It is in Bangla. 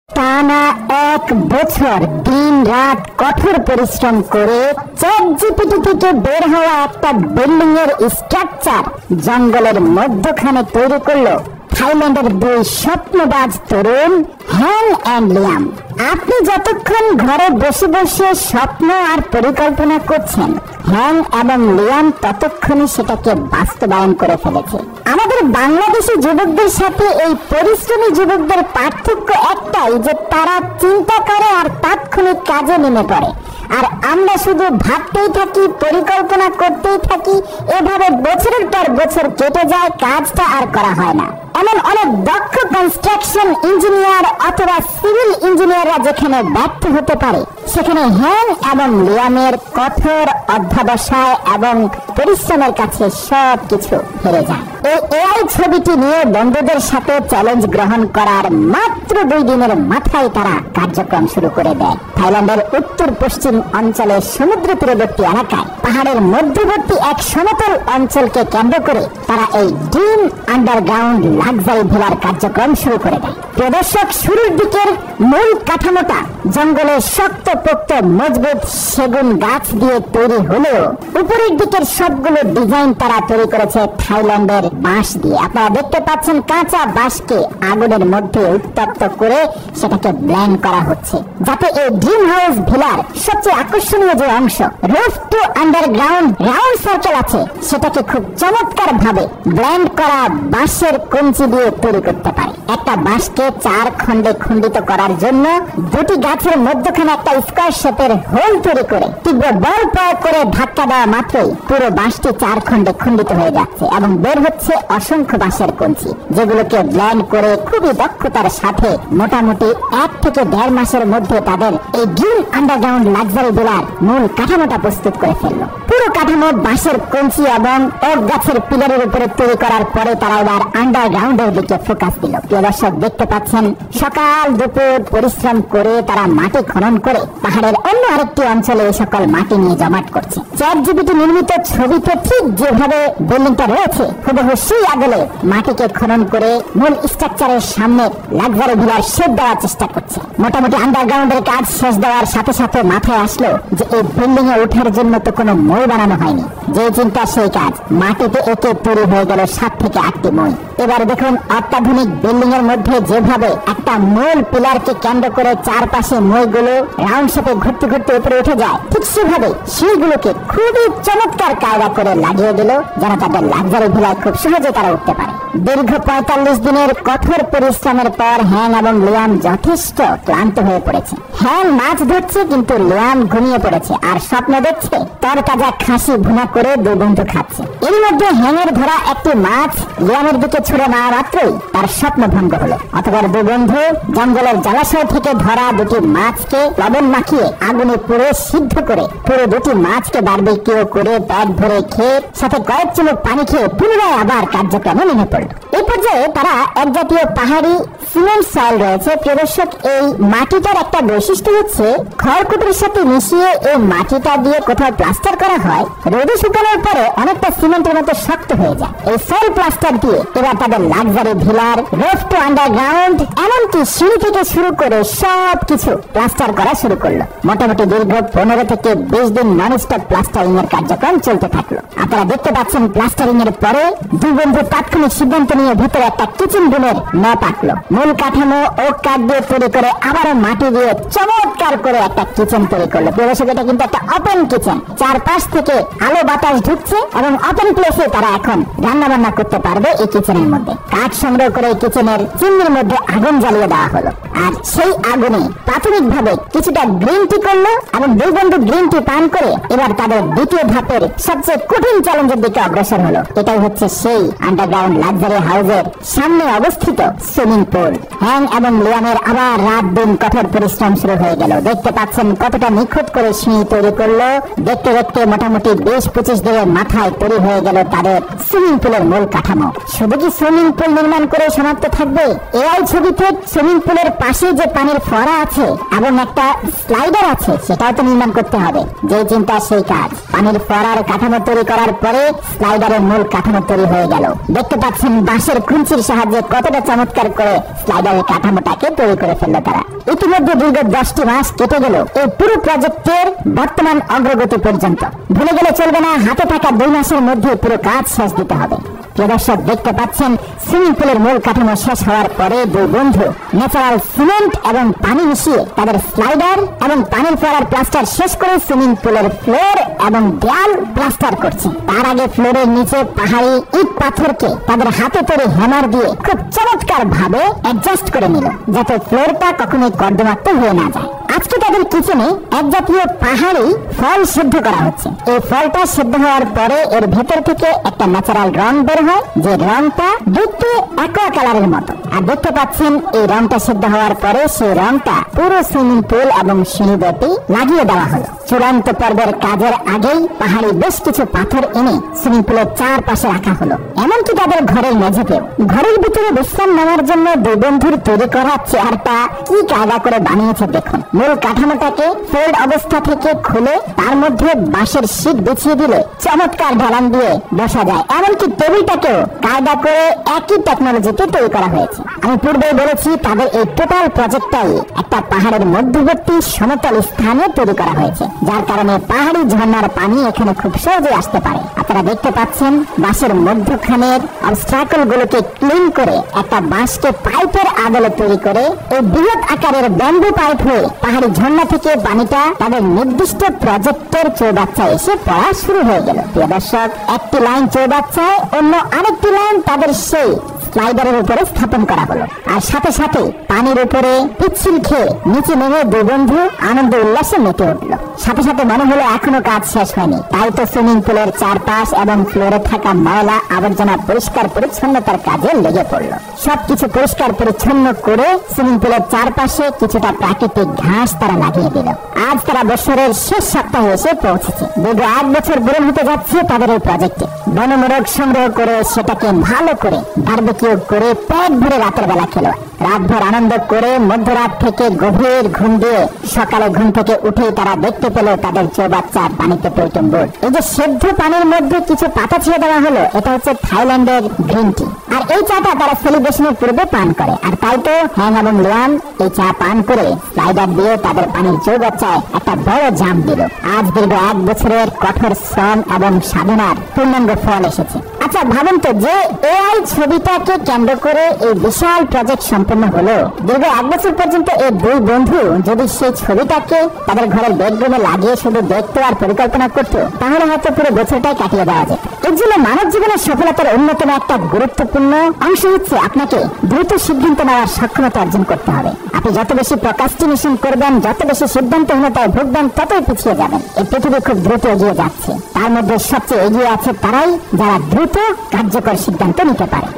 টানা 1 বছর দিন রাত কঠোর পরিশ্রম করে চ্যাটজিপিটি থেকে বের হওয়া একটা বিল্ডিং এর স্ট্রাকচার জঙ্গলের মধ্যখানে তৈরি করলো থাইল্যান্ডের 2 স্বপ্নবাজ তরুণ হ্যাং এন্ড লিয়াম। আপনি যতক্ষণ ঘরে বসে বসে স্বপ্ন আর পরিকল্পনা করছেন, হ্যাং এবং লিয়াম ততক্ষণই সেটাকে বাস্তবায়ন করে ফেলেছে। আমাদের বাংলাদেশি যুবকদের সাথে এই পরিশ্রমী যুবকদের পার্থক্য একটাই, যে তারা চিন্তা করে আর তাৎক্ষণিক কাজে নেমে পড়ে, আর আমরা শুধু ভাবতেই থাকি, পরিকল্পনা করতেই থাকি। এভাবে বছরের পর বছর কেটে যায়, কাজটা আর করা হয় না। এমন অনেক দক্ষ কনস্ট্রাকশন ইঞ্জিনিয়ার অথবা সিভিল ইঞ্জিনিয়াররা যেখানে ব্যর্থ হতে পারে, সেখানে হ্যাং এবং লিয়ামের কঠোর অধ্যবসায় এবং পরিশ্রমের কাছে সবকিছু হেরে যায়। এই এআই ছবিটি নিয়ে বন্ধুদের সাথে চ্যালেঞ্জ গ্রহণ করার মাত্র 2 দিনের মাথায় তারা কার্যক্রম শুরু করে দেয়। থাইল্যান্ডের উত্তর পশ্চিম অঞ্চলের সমুদ্র তীরবর্তী এলাকায় পাহাড়ের মধ্যবর্তী এক সমতল অঞ্চলকে কেন্দ্র করে তারা এই ড্রিম আন্ডারগ্রাউন্ড লাক্সারি ভিলার কার্যক্রম শুরু করে দেয়। প্রদর্শক শুরুর দিকের মূল কাঠামোটা জঙ্গলের শক্তপোক্ত মজবুত সেগুন গাছ দিয়ে তৈরি হলেও উপরের দিকের সবগুলো ডিজাইন তারা তৈরি করেছে থাইল্যান্ডের বাঁশ দিয়ে। আপনারা দেখতে পাচ্ছেন কাঁচা বাঁশকে আগুনের মধ্যে উত্তপ্ত করে সেটাকে ব্লেন্ড করা হচ্ছে, যাতে এই ড্রিম হাউস ভিলার সবচেয়ে আকর্ষণীয় যে অংশ roof to underground round circle আছে, সেটাকে খুব চমৎকার ভাবে ব্লেন্ড করা বাঁশের কঞ্চি দিয়ে তৈরি করতে পারে। একটা বাঁশকে 4 খণ্ডে খণ্ডিত করার জন্য 2টি গাছের মধ্যখানে একটা স্কয়ার শেপের হোল তৈরি করে তীব্র বল প্রয়োগ করে ধাক্কা দেওয়া মাত্রই পুরো বাঁশটি 4 খণ্ডে খণ্ডিত হয়ে যাচ্ছে এবং বের হচ্ছে অসংখ্য বাঁশের কঞ্চি, যেগুলোকে ব্লেন্ড করে খুবই দক্ষতার সাথে মোটামুটি 1 থেকে 1.5 মাসের মধ্যে তাদের এই ড্রিম আন্ডারগ্রাউন্ড লাক্সারি ভিলার মূল কাঠামোটা প্রস্তুত করে ফেললো। পুরো কাঠামো বাঁশের কঞ্চি এবং ওক গাছের পিলারের উপরে তৈরি করার পরে তারা এবার আন্ডারগ্রাউন্ডের দিকে ফোকাস দিল। প্রিয় দর্শক, দেখতে পাচ্ছেন সকাল দুপুর পরিশ্রম করে তারা মাটি খনন করে পাহাড়ের অন্য আরেকটি অঞ্চলে এই সকল মাটি নিয়ে জমাট করছে। চ্যাটজিপিটি নির্মিত ছবিতে ঠিক যেভাবে বিল্ডিংটা রয়েছে হুবহু সেই আগলে মাটিকে খনন করে মূল স্ট্রাকচারের সামনে লাক্সারি ভিলার শেপ দেওয়ার চেষ্টা করছে। মোটামুটি আন্ডারগ্রাউন্ডের কাজ শেষ দেওয়ার সাথে সাথে মাথায় আসলো যে এই বিল্ডিং এ ওঠার জন্য তো কোনো মই বানানো হয়নি। যে চিন্তা সেই কাজ, মাটিতে একে তৈরি হয়ে গেল 7 থেকে 8টি মই। এবার দেখুন, অত্যাধুনিক বিল্ডিং এর মধ্যে যেভাবে একটা মূল পিলারকে কেন্দ্র করে চারপাশে মইগুলো রাউন্ড শেপে ঘুরতে ঘুরতে উপরে উঠে যায়, ঠিক সেভাবে সেইগুলোকে খুবই চমৎকার কায়দা করে লাগিয়ে দিল, যেন তাদের লাক্সারি ভিলায় খুব সহজে তারা উঠতে পারে। দীর্ঘ 45 দিনের কঠোর পরিশ্রমের পর হ্যাং এবং লিয়াম যথেষ্ট ক্লান্ত হয়ে পড়েছে। হ্যাং মাছ ধরছে কিন্তু লিয়াম ঘুমিয়ে পড়েছে আর স্বপ্ন দেখছে তরতাজা খাসি ভুনা করে 2 বন্ধু খাচ্ছে। এর মধ্যে হ্যাংয়ের ধরা একটি মাছ লিয়ামের দিকে ছুড়ে মারা মাত্রই তার স্বপ্ন ভঙ্গ হলো। অথবা 2 বন্ধু জঙ্গলের জলাশয় থেকে ধরা 2টি মাছকে লবণ মাখিয়ে আগুনে পুড়ে সিদ্ধ করে পুরো 2টি মাছকে বারবিকিউ করে পেট ভরে খেয়ে সাথে কয়েক চুমুক পানি খেয়ে পুনরায় আবার কার্যক্রমে নেমে পড়ল। এই পর্যায়ে তারা এক জাতীয় পাহাড়ি সিমেন্ট সয়েল রয়েছে। প্রদর্শক, এই মাটিটার একটা বৈশিষ্ট্য হচ্ছে খড়কুটোর সাথে মিশিয়ে এই মাটিটা দিয়ে কোথাও প্লাস্টার করা হয়, রোদে শুকানোর পরে অনেকটা সিমেন্টের মতো শক্ত হয়ে যায়। এই সয়েল প্লাস্টার দিয়ে এবার তাদের লাক্সারি ভিলার রুফ টু আন্ডারগ্রাউন্ড এমনকি সিঁড়ি থেকে শুরু করে সবকিছু প্লাস্টার করা শুরু করলো। মোটামুটি দীর্ঘ 15 থেকে 20 দিন ননস্টপ প্লাস্টারিং এর কার্যক্রম চলতে থাকলো। আপনারা দেখতে পাচ্ছেন প্লাস্টারিং এর পরে 2 বন্ধু তাৎক্ষণিক সিদ্ধান্ত নিয়ে ভিতরে একটা কিচেন রুমের ম্যাপ আঁকলো। মূল কাঠামো ওক কাঠ দিয়ে তৈরি করে আবারও মাটি দিয়ে চমৎকার করে একটা কিচেন তৈরি করলো। প্রবেশক, এটা কিন্তু একটা ওপেন কিচেন, চারপাশ থেকে আলো বাতাস ঢুকছে এবং ওপেন প্লেসে তারা এখন রান্না বান্না করতে পারবে। এই কিচেনের মধ্যে কাঠ সংগ্রহ করে কিচেনের চিমনির মধ্যে আগুন জ্বালিয়ে দেওয়া হলো, আর সেই আগুনে প্রাথমিকভাবে কিছুটা গ্রিন টি করলো এবং 2 বন্ধু গ্রিন টি পান করে এবার তাদের দ্বিতীয় ধাপের সবচেয়ে কঠিন চ্যালেঞ্জের দিকে অগ্রসর হলো। এটাই হচ্ছে সেই আন্ডারগ্রাউন্ড লাক্সারি হাউসের সামনে অবস্থিত সুইমিং পুল। হ্যাং এবং লিয়ামের আবার রাত দিন কঠোর পরিশ্রম শুরু হয়ে গেল। দেখতে পাচ্ছেন কতটা নিখুঁত করে সিঁড়ি তৈরি করলো। দেখতে দেখতে মোটামুটি মোটামুটি 20-25 দিনের মাথায় তৈরি হয়ে গেল তাদের সুইমিং পুলের মূল কাঠামো। শুধু কি সুইমিং পুল নির্মাণ করে সমাপ্ত থাকবে? এআই ছবিতে সুইমিং পুলের পাশে যে পানির ফোয়ারা আছে এবং একটা স্লাইডার আছে সেটাও তো নির্মাণ করতে হবে। যে চিন্তা সেই কাজ। পানির ফোয়ারার কাঠামো তৈরি করার পরে স্লাইডারের মূল কাঠামো তৈরি হয়ে গেল। দেখতে পাচ্ছেন বাঁশের খুঞ্চির সাহায্যে কতটা চমৎকার করে স্লাইডারের কাঠামোটাকে তৈরি করে ফেললো তারা। ইতিমধ্যে দীর্ঘ 10টি মাস কেটে গেল এই পুরো প্রজেক্টের বর্তমান অগ্রগতি পর্যন্ত। ভুলে গেলে চলবে না, হাতে থাকা 2 মাসের মধ্যে পুরো কাজ শেষ দিতে হবে। দর্শক দেখতে পাচ্ছেন সুইমিং পুলের মূল কাঠামো শেষ হওয়ার পরে দুই বন্ধু ন্যাচারাল সিমেন্ট এবং পানি মিশিয়ে তাদের স্লাইডার এবং পানির ফোয়ারার প্লাস্টার শেষ করে সুইমিং পুলের ফ্লোর এবং দেয়াল প্লাস্টার করছে। তার আগে ফ্লোরের নিচে পাহাড়ি ইট পাথরকে তাদের হাতে তৈরি হ্যামার দিয়ে খুব চমৎকার ভাবে অ্যাডজাস্ট করে নিল যাতে ফ্লোরটা কখনোই কর্দমাক্ত হয়ে না যায়। আজকে তাদের কিচেনে এক জাতীয় পাহাড়ি ফল সিদ্ধ করা হচ্ছে। এই ফলটা সিদ্ধ হওয়ার পরে এর ভেতর থেকে একটা ন্যাচারাল রং বের হয়, যে রংটা দেখতে অ্যাকোয়া কালারের মতো। আর দেখতে পাচ্ছেন এই রংটা সিদ্ধ হওয়ার পরে সেই রংটা পুরো সুইমিং পুল এবং সিঁড়িতে লাগিয়ে দেওয়া হলো। চূড়ান্ত পর্বের কাজের আগেই পাহাড়ি বেশ কিছু পাথর এনে সুইমিং পুলের চারপাশে রাখা হলো, এমনকি তাদের ঘরের মেঝেতেও। ঘরের ভিতরে বিশ্রাম নেওয়ার জন্য দুই বন্ধুর তৈরি করা চেয়ারটা কি কায়দা করে বানিয়েছে দেখুন। মূল কাঠামোটাকে ফোল্ড অবস্থা থেকে খুলে তার মধ্যে বাঁশের শীট বিছিয়ে দিলে চমৎকার ঢালান দিয়ে বসা যায়। এমনকি টেবিলটাকেও কায়দা করে একই টেকনোলজিতে তৈরি করা হয়েছে। আমি পূর্বেই বলেছি তাদের এই টোটাল প্রজেক্টটাই একটা পাহাড়ের মধ্যবর্তী সমতল স্থানে তৈরি করা হয়েছে, যার কারণে পাহাড়ি ঝর্ণার পানি এখানে খুব সহজে আসতে পারে। আপনারা দেখতে পাচ্ছেন বাঁশের মধ্যখানের অবস্ট্রাকল গুলোকে ক্লিন করে একটা বাঁশকে পাইপের আদলে তৈরি করে এই বৃহৎ আকারের ব্যাম্বু পাইপ হয়ে পাহাড়ি ঝর্ণা থেকে পানিটা তাদের নির্দিষ্ট প্রজেক্টের চৌবাচ্চায় এসে পড়া শুরু হয়ে গেল। প্রিয় দর্শক, একটি লাইন চৌবাচ্চায় অন্য আরেকটি লাইন তাদের সেই স্লাইডারের উপরে স্থাপন করা হলো। আর সাথে সাথে পানির উপরে পিচ্ছিল খেয়ে নিচে নেমে দুই বন্ধু আনন্দ উল্লাসে মেতে উঠলো। সাথে সাথে মনে হলো এখনো কাজ শেষ হয়নি, তাই তো সুইমিং পুলের চারপাশ এবং ফ্লোরে থাকা ময়লা আবর্জনা পরিষ্কার পরিচ্ছন্নতার কাজে লেগে পড়লো। সবকিছু পরিষ্কার পরিচ্ছন্ন করে সুইমিং পুলের চারপাশে কিছুটা প্রাকৃতিক ঘাস তারা লাগিয়ে দিল। আজ তারা বছরের শেষ সপ্তাহে এসে পৌঁছেছে। দীর্ঘ 1 বছর পূরণ হতে যাচ্ছে তাদের এই প্রজেক্টে। বনমোরগ সংগ্রহ করে সেটাকে ভালো করে বারবিকিউ করে পেট ভরে রাতের বেলা খেলো। রাতভর আনন্দ করে মধ্যরাত থেকে গভীর ঘুম দিয়ে সকালে ঘুম থেকে উঠে তারা দেখতে পেল তাদের চৌবাচ্চা পানিতে টইটুম্বুর। এই যে সেদ্ধ পানির মধ্যে কিছু পাতা ছেড়ে দেওয়া হলো, এটা হচ্ছে থাইল্যান্ডের গ্রিন টি। আর এই চাটা তারা সেলিব্রেশনের পূর্বে পান করে। আর তাই তো হ্যাং এবং লিয়ান এই চা পান করে স্লাইডার দিয়ে তাদের পানির চৌবাচ্চায় একটা বড় জাম দিল। আজ দীর্ঘ 1 বছরের কঠোর শ্রম এবং সাধনার পূর্ণাঙ্গ ফল এসেছে। আচ্ছা ভাবুন তো, যে এআই ছবিটাকে কেন্দ্র করে এই বিশাল প্রজেক্ট সম্পূর্ণ হলো, দীর্ঘ 1 বছর পর্যন্ত এই দুই বন্ধু যদি সেই ছবিটাকে তাদের ঘরের বেডরুমে লাগিয়ে শুধু দেখতো আর পরিকল্পনা করতো, তাহলে হয়তো পুরো বছরটাই কাটিয়ে দেওয়া যেত। এর জন্য মানব জীবনের সফলতার অন্যতম একটা গুরুত্বপূর্ণ অংশ হচ্ছে আপনাকে দ্রুত সিদ্ধান্ত নেওয়ার সক্ষমতা অর্জন করতে হবে। আপনি যত বেশি প্রক্রাস্টিনেশন করবেন, যত বেশি সিদ্ধান্তহীনতায় ভুগবেন, ততই পিছিয়ে যাবেন। এই পৃথিবী খুব দ্রুত এগিয়ে যাচ্ছে, তার মধ্যে সবচেয়ে এগিয়ে আছে তারাই যারা দ্রুত কার্যকর সিদ্ধান্ত নিতে পারে।